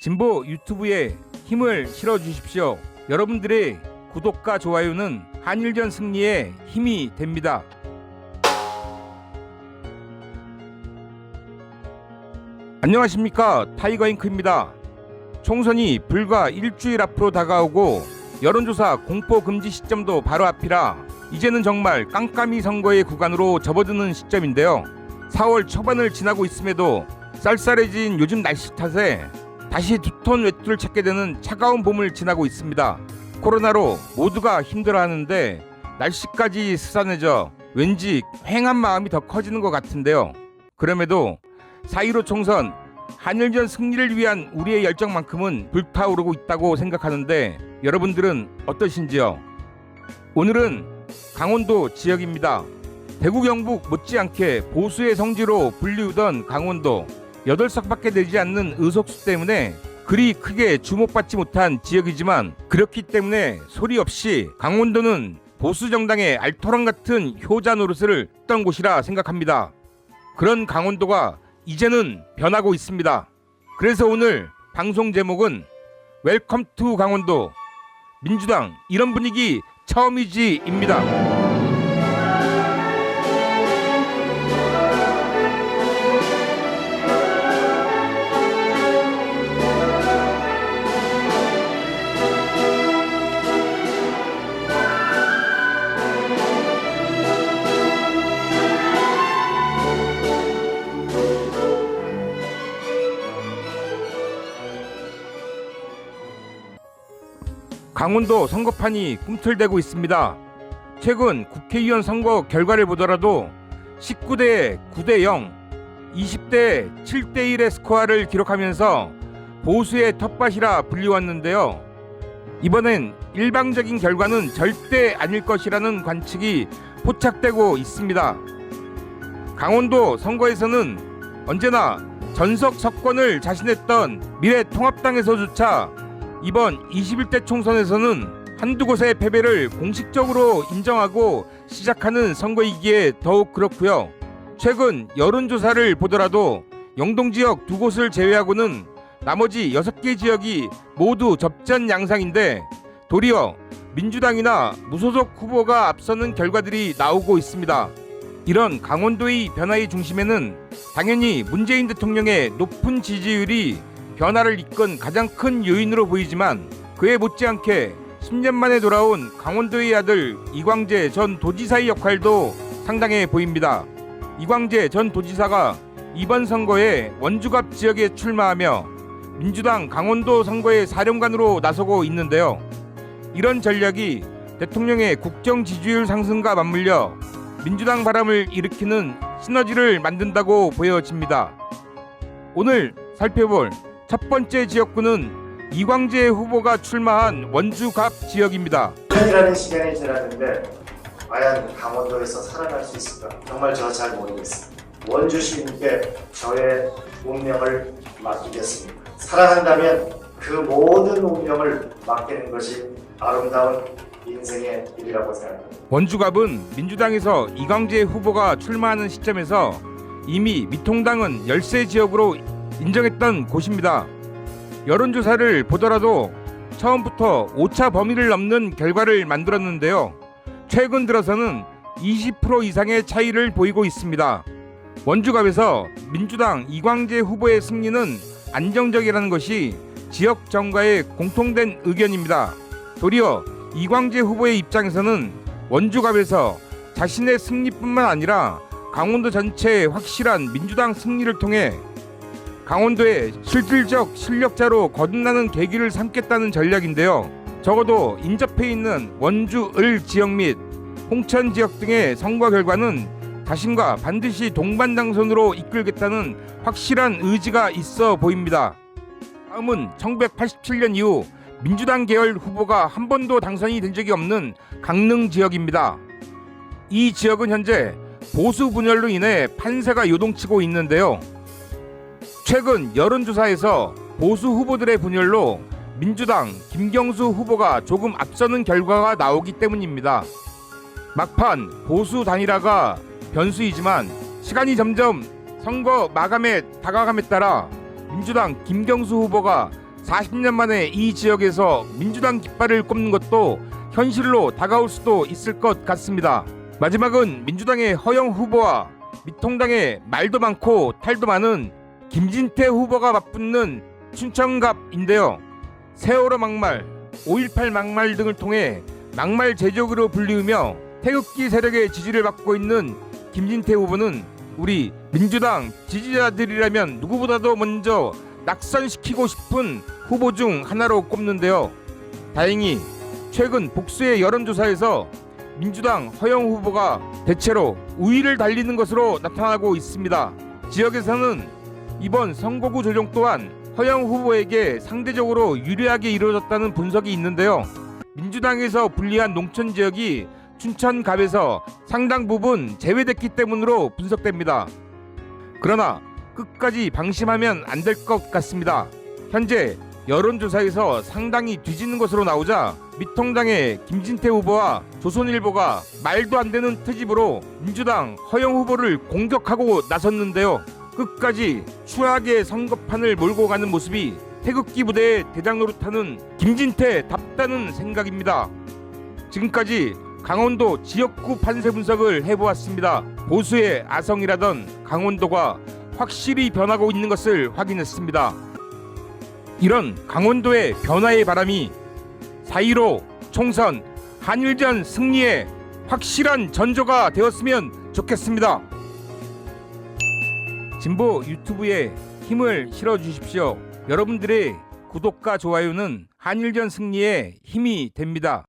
진보 유튜브에 힘을 실어주십시오. 여러분들의 구독과 좋아요는 한일전 승리에 힘이 됩니다. 안녕하십니까, 타이거잉크입니다. 총선이 불과 일주일 앞으로 다가오고 여론조사 공포 금지 시점도 바로 앞이라 이제는 정말 깜깜이 선거의 구간으로 접어드는 시점인데요. 4월 초반을 지나고 있음에도 쌀쌀해진 요즘 날씨 탓에 다시 두톤 외투를 찾게 되는 차가운 봄을 지나고 있습니다. 코로나로 모두가 힘들어하는데 날씨까지 스산해져 왠지 휑한 마음이 더 커지는 것 같은데요. 그럼에도 4.15 총선 한일전 승리를 위한 우리의 열정만큼은 불타오르고 있다고 생각하는데 여러분들은 어떠신지요? 오늘은 강원도 지역입니다. 대구 경북 못지않게 보수의 성지로 불리우던 강원도 8석밖에 되지 않는 의석수 때문에 그리 크게 주목받지 못한 지역이지만 그렇기 때문에 소리 없이 강원도는 보수 정당의 알토란 같은 효자 노릇을 했던 곳이라 생각합니다. 그런 강원도가 이제는 변하고 있습니다. 그래서 오늘 방송 제목은 웰컴 투 강원도, 민주당 이런 분위기 처음이지입니다. 강원도 선거판이 꿈틀대고 있습니다. 최근 국회의원 선거 결과를 보더라도 19대 9대 0, 20대 7대 1의 스코어를 기록하면서 보수의 텃밭이라 불리웠는데요. 이번엔 일방적인 결과는 절대 아닐 것이라는 관측이 포착되고 있습니다. 강원도 선거에서는 언제나 전석 석권을 자신했던 미래통합당에서조차 이번 21대 총선에서는 한두 곳의 패배를 공식적으로 인정하고 시작하는 선거이기에 더욱 그렇고요. 최근 여론조사를 보더라도 영동 지역 2곳을 제외하고는 나머지 6개 지역이 모두 접전 양상인데 도리어 민주당이나 무소속 후보가 앞서는 결과들이 나오고 있습니다. 이런 강원도의 변화의 중심에는 당연히 문재인 대통령의 높은 지지율이 변화를 이끈 가장 큰 요인으로 보이지만 그에 못지않게 10년 만에 돌아온 강원도의 아들 이광재 전 도지사의 역할도 상당해 보입니다. 이광재 전 도지사가 이번 선거에 원주갑 지역에 출마하며 민주당 강원도 선거의 사령관으로 나서고 있는데요. 이런 전략이 대통령의 국정 지지율 상승과 맞물려 민주당 바람을 일으키는 시너지를 만든다고 보여집니다. 오늘 살펴볼 첫 번째 지역구는 이광재 후보가 출마한 원주갑 지역입니다. 1년이라는 시간이 지났는데 과연 강원도에서 살아날 수 있을까? 정말 저 잘 모르겠습니다. 원주 시민께 저의 운명을 맡기겠습니다. 사랑한다면 그 모든 운명을 맡기는 것이 아름다운 인생의 일이라고 생각합니다. 원주갑은 민주당에서 이광재 후보가 출마하는 시점에서 이미 미통당은 열세 지역으로 인정했던 곳입니다. 여론조사를 보더라도 처음부터 오차 범위를 넘는 결과를 만들었는데요. 최근 들어서는 20% 이상의 차이를 보이고 있습니다. 원주갑에서 민주당 이광재 후보의 승리는 안정적이라는 것이 지역 정가의 공통된 의견입니다. 도리어 이광재 후보의 입장에서는 원주갑에서 자신의 승리뿐만 아니라 강원도 전체의 확실한 민주당 승리를 통해 강원도의 실질적 실력자로 거듭나는 계기를 삼겠다는 전략인데요. 적어도 인접해 있는 원주, 을 지역 및 홍천 지역 등의 선거 결과는 자신과 반드시 동반 당선으로 이끌겠다는 확실한 의지가 있어 보입니다. 다음은 1987년 이후 민주당 계열 후보가 한 번도 당선이 된 적이 없는 강릉 지역입니다. 이 지역은 현재 보수 분열로 인해 판세가 요동치고 있는데요. 최근 여론조사에서 보수 후보들의 분열로 민주당 김경수 후보가 조금 앞서는 결과가 나오기 때문입니다. 막판 보수 단일화가 변수이지만 시간이 점점 선거 마감에 다가감에 따라 민주당 김경수 후보가 40년 만에 이 지역에서 민주당 깃발을 꼽는 것도 현실로 다가올 수도 있을 것 같습니다. 마지막은 민주당의 허영 후보와 미통당의 말도 많고 탈도 많은 김진태 후보가 맞붙는 춘천갑인데요. 세월호 막말, 5.18 막말 등을 통해 막말 제조기로 불리우며 태극기 세력의 지지를 받고 있는 김진태 후보는 우리 민주당 지지자들이라면 누구보다도 먼저 낙선시키고 싶은 후보 중 하나로 꼽는데요. 다행히 최근 복수의 여론조사에서 민주당 허영 후보가 대체로 우위를 달리는 것으로 나타나고 있습니다. 지역에서는 이번 선거구 조정 또한 허영 후보에게 상대적으로 유리하게 이루어졌다는 분석이 있는데요. 민주당에서 불리한 농촌 지역이 춘천갑에서 상당 부분 제외됐기 때문으로 분석됩니다. 그러나 끝까지 방심하면 안 될 것 같습니다. 현재 여론조사에서 상당히 뒤지는 것으로 나오자 미통당의 김진태 후보와 조선일보가 말도 안 되는 트집으로 민주당 허영 후보를 공격하고 나섰는데요. 끝까지 추하게 선거판을 몰고 가는 모습이 태극기 부대의 대장 노릇하는 김진태답다는 생각입니다. 지금까지 강원도 지역구 판세 분석을 해보았습니다. 보수의 아성이라던 강원도가 확실히 변하고 있는 것을 확인했습니다. 이런 강원도의 변화의 바람이 4.15 총선 한일전 승리에 확실한 전조가 되었으면 좋겠습니다. 진보 유튜브에 힘을 실어주십시오. 여러분들의 구독과 좋아요는 한일전 승리에 힘이 됩니다.